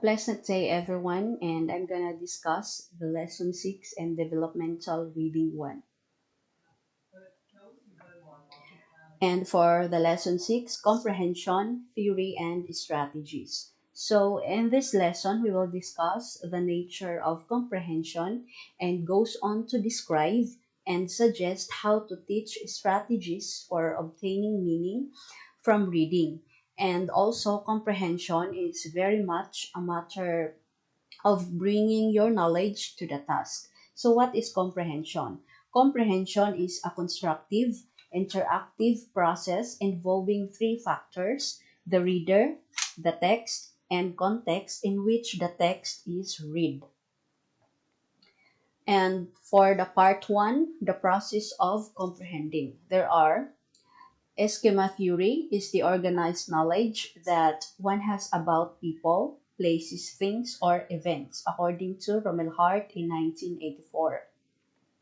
pleasant day, everyone, and I'm gonna discuss the lesson 6 and developmental reading 1. And for the lesson 6, comprehension, theory, and strategies. So, in this lesson, we will discuss the nature of comprehension and goes on to describe and suggest how to teach strategies for obtaining meaning from reading. And also, comprehension is very much a matter of bringing your knowledge to the task. So, what is comprehension? Comprehension is a constructive, interactive process involving three factors: the reader, the text, and context in which the text is read. And for the part 1, the process of comprehending, there are schema theory is the organized knowledge that one has about people, places, things, or events, according to Rommel Hart in 1984.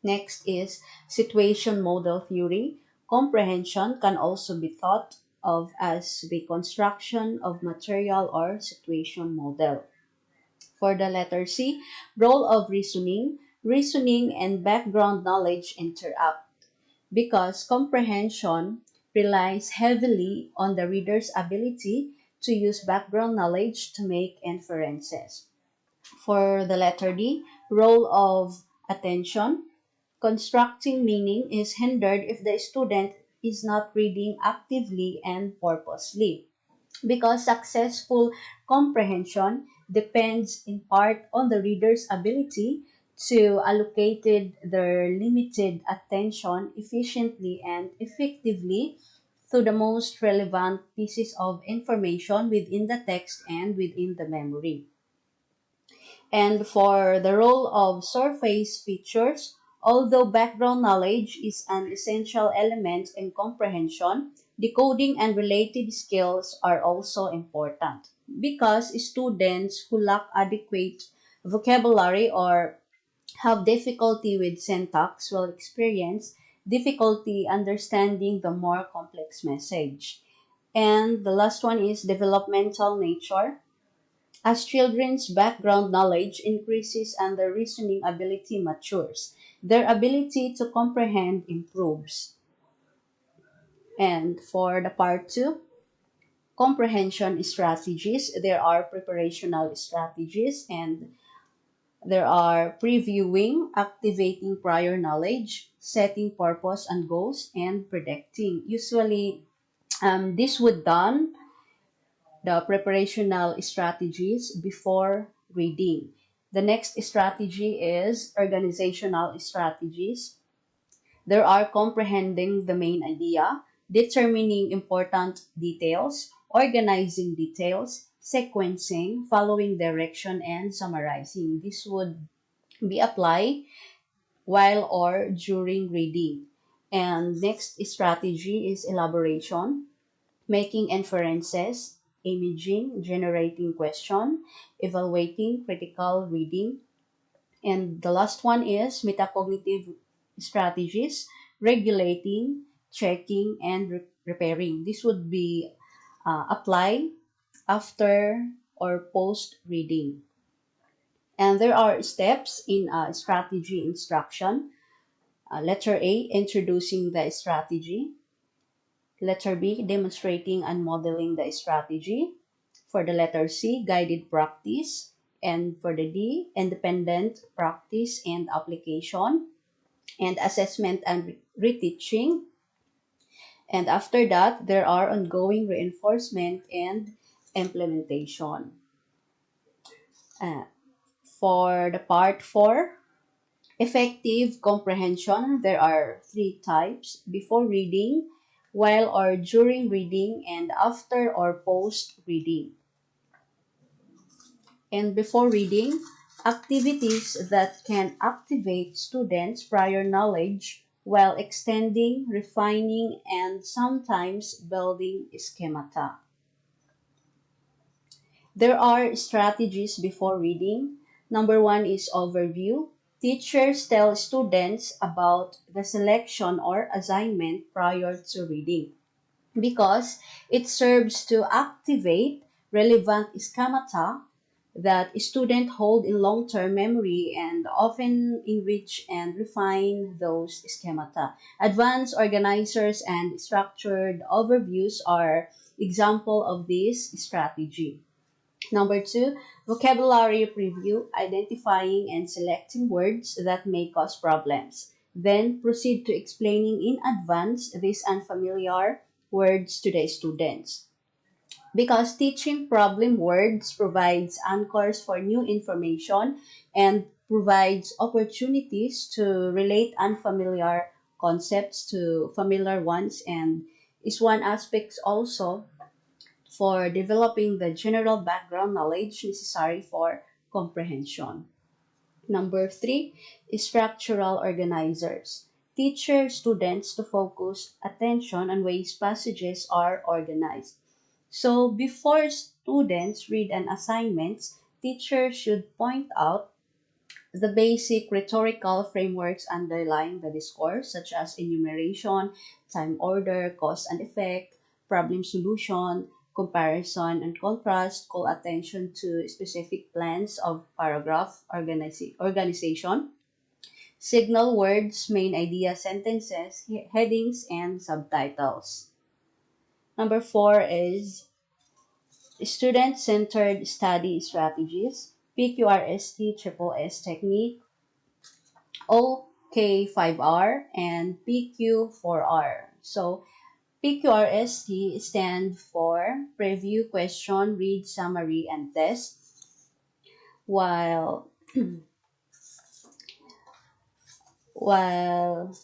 Next is situation model theory. Comprehension can also be thought of as the construction of material or situation model. For the letter C, role of reasoning. Reasoning and background knowledge interact because comprehension relies heavily on the reader's ability to use background knowledge to make inferences. For the letter D, role of attention. Constructing meaning is hindered if the student is not reading actively and purposely, because successful comprehension depends in part on the reader's ability to allocate their limited attention efficiently and effectively to the most relevant pieces of information within the text and within the memory. And for the role of surface features, although background knowledge is an essential element in comprehension, decoding and related skills are also important because students who lack adequate vocabulary or have difficulty with syntax will experience difficulty understanding the more complex message. And the last one is developmental nature. As children's background knowledge increases and their reasoning ability matures, their ability to comprehend improves. And for the part 2, comprehension strategies, there are preparational strategies and there are previewing, activating prior knowledge, setting purpose and goals, and predicting. Usually, this would done the preparational strategies before reading. The next strategy is organizational strategies. There are comprehending the main idea, determining important details, organizing details, sequencing, following direction, and summarizing. This would be applied while or during reading. And next strategy is elaboration, making inferences, imaging, generating question, evaluating critical reading. And the last one is metacognitive strategies, regulating, checking, and repairing. This would be applied after or post reading. And there are steps in strategy instruction. Letter A, introducing the strategy. Letter B, demonstrating and modeling the strategy. For the letter C, guided practice. And for the D, independent practice and application. And assessment and reteaching. And after that, there are ongoing reinforcement and implementation. Uh, for the part 4, effective comprehension, there are 3 types: before reading, while or during reading, and after or post reading. And before reading, activities that can activate students' prior knowledge while extending, refining, and sometimes building schemata. There are strategies before reading. Number 1 is overview. Teachers tell students about the selection or assignment prior to reading because it serves to activate relevant schemata that students hold in long-term memory and often enrich and refine those schemata. Advanced organizers and structured overviews are example of this strategy. Number two, vocabulary preview, identifying and selecting words that may cause problems. Then proceed to explaining in advance these unfamiliar words to the students. Because teaching problem words provides anchors for new information and provides opportunities to relate unfamiliar concepts to familiar ones, and is one aspect also for developing the general background knowledge necessary for comprehension. Number three is structural organizers. Teach students to focus attention on ways passages are organized. So before students read an assignment, teachers should point out the basic rhetorical frameworks underlying the discourse, such as enumeration, time order, cause and effect, problem solution, comparison and contrast, call attention to specific plans of paragraph organization, signal words, main idea sentences, headings, and subtitles. Number four is student-centered study strategies, PQRST, Triple S technique, OK5R, and PQ4R. So PQRST stand for Preview, Question, Read, Summary, and Test, while while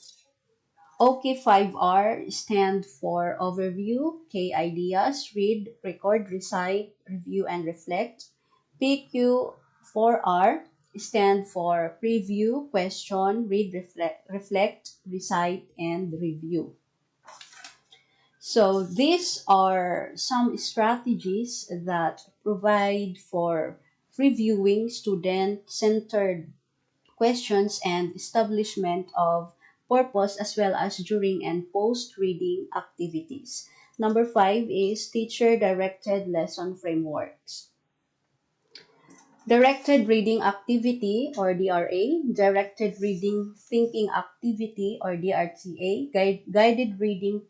OK5R stand for Overview, K ideas, read, record, recite, review, and reflect. PQ4R stand for Preview, Question, Read, reflect, recite, and review. So these are some strategies that provide for reviewing student-centered questions and establishment of purpose, as well as during and post-reading activities. Number five is teacher-directed lesson frameworks. Directed reading activity or DRA, directed reading thinking activity or DRTA, guided reading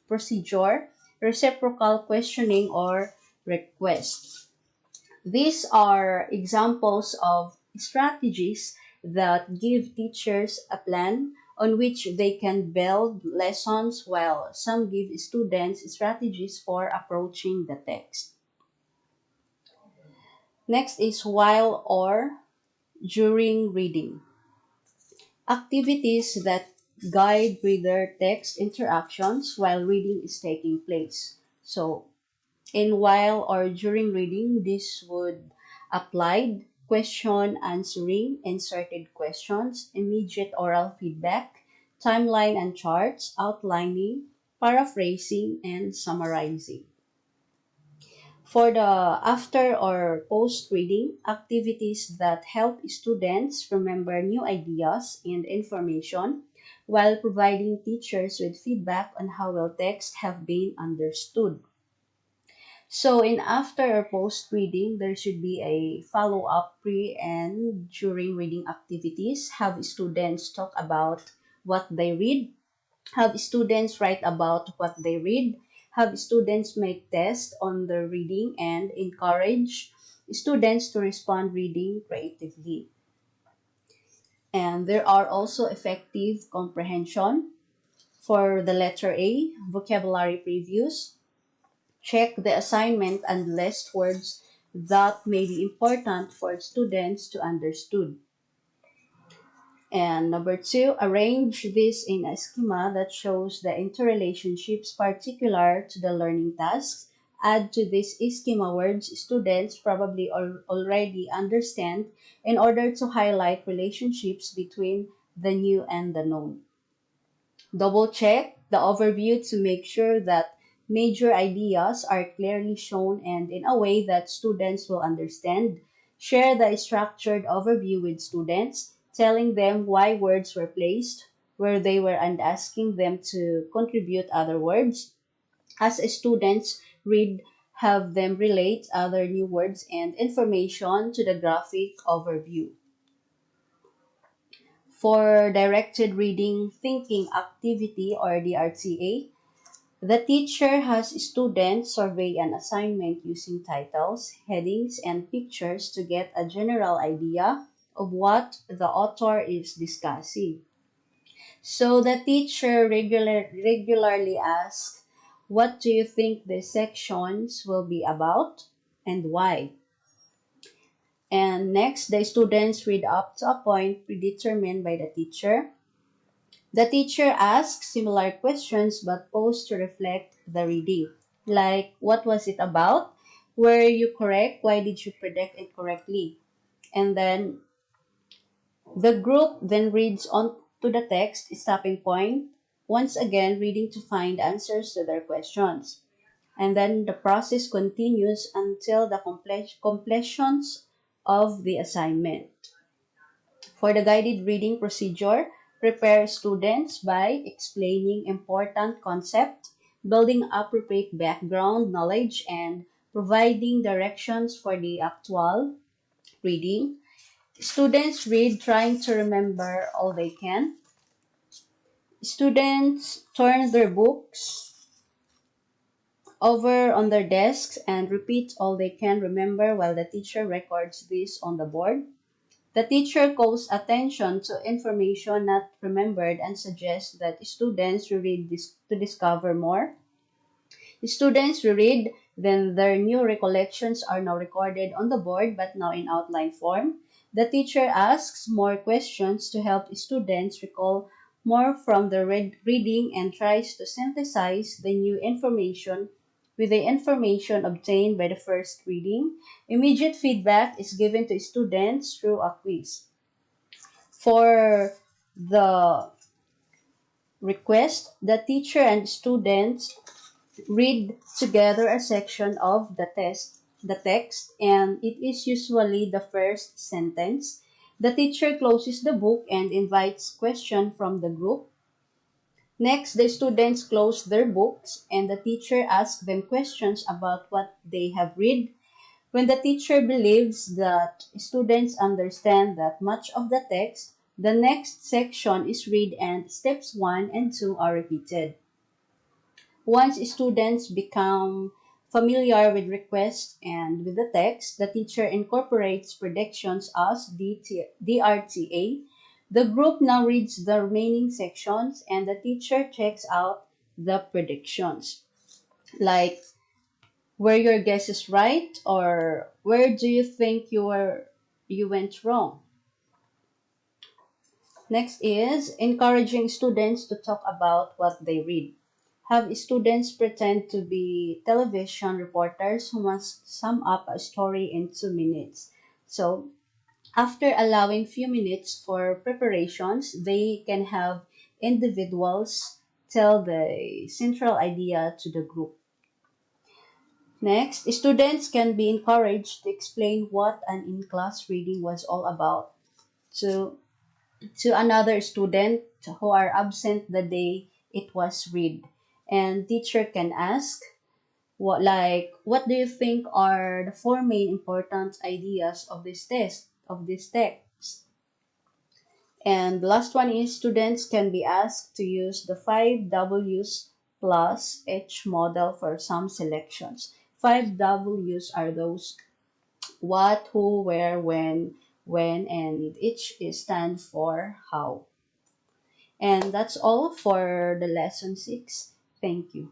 procedure, reciprocal questioning or request. These are examples of strategies that give teachers a plan on which they can build lessons, while some give students strategies for approaching the text. Next is while or during reading. Activities that guide reader text interactions while reading is taking place. So, in while or during reading, this would apply question answering, inserted questions, immediate oral feedback, timeline and charts, outlining, paraphrasing, and summarizing. For the after or post reading, activities that help students remember new ideas and information while providing teachers with feedback on how well texts have been understood. So in after or post reading, there should be a follow-up pre and during reading activities. Have students talk about what they read. Have students write about what they read. Have students make tests on the reading and encourage students to respond reading creatively. And there are also effective comprehension. For the letter A, vocabulary previews. Check the assignment and list words that may be important for students to understood. And number two, arrange this in a schema that shows the interrelationships particular to the learning tasks. Add to this schema words students probably already understand in order to highlight relationships between the new and the known. Double check the overview to make sure that major ideas are clearly shown and in a way that students will understand. Share the structured overview with students, telling them why words were placed where they were and asking them to contribute other words. As students read Have them relate other new words and information to the graphic overview. For directed reading thinking activity or DRTA, the teacher has students survey an assignment using titles, headings, and pictures to get a general idea of what the author is discussing. So the teacher regularly asks, what do you think the sections will be about and why? And next, the students read up to a point predetermined by the teacher. The teacher asks similar questions but posed to reflect the reading. Like, what was it about? Were you correct? Why did you predict it correctly? And then the group then reads on to the text, stopping point, once again reading to find answers to their questions. And then the process continues until the completions of the assignment. For the guided reading procedure, prepare students by explaining important concepts, building appropriate background knowledge, and providing directions for the actual reading. Students read trying to remember all they can. Students turn their books over on their desks and repeat all they can remember while the teacher records this on the board. The teacher calls attention to information not remembered and suggests that students reread this to discover more. Students reread, then their new recollections are now recorded on the board but now in outline form. The teacher asks more questions to help students recall more from the reading and tries to synthesize the new information with the information obtained by the first reading. Immediate feedback is given to students through a quiz. For the request, the teacher and students read together a section of the text, and it is usually the first sentence. The teacher closes the book and invites questions from the group. Next, the students close their books and the teacher asks them questions about what they have read. When the teacher believes that students understand that much of the text, the next section is read and steps 1 and 2 are repeated. Once students become familiar with requests and with the text, the teacher incorporates predictions as DRTA. The group now reads the remaining sections and the teacher checks out the predictions. Like, were your guesses right or where do you think you went wrong? Next is encouraging students to talk about what they read. Have students pretend to be television reporters who must sum up a story in 2 minutes. So, after allowing few minutes for preparations, they can have individuals tell the central idea to the group. Next, students can be encouraged to explain what an in-class reading was all about to, to another student who are absent the day it was read. And teacher can ask, what do you think are the four main important ideas of this text? And the last one is students can be asked to use the 5 W's plus H model for some selections. 5 W's are those what, who, where, when, and each is stand for how. And that's all for the lesson 6. Thank you.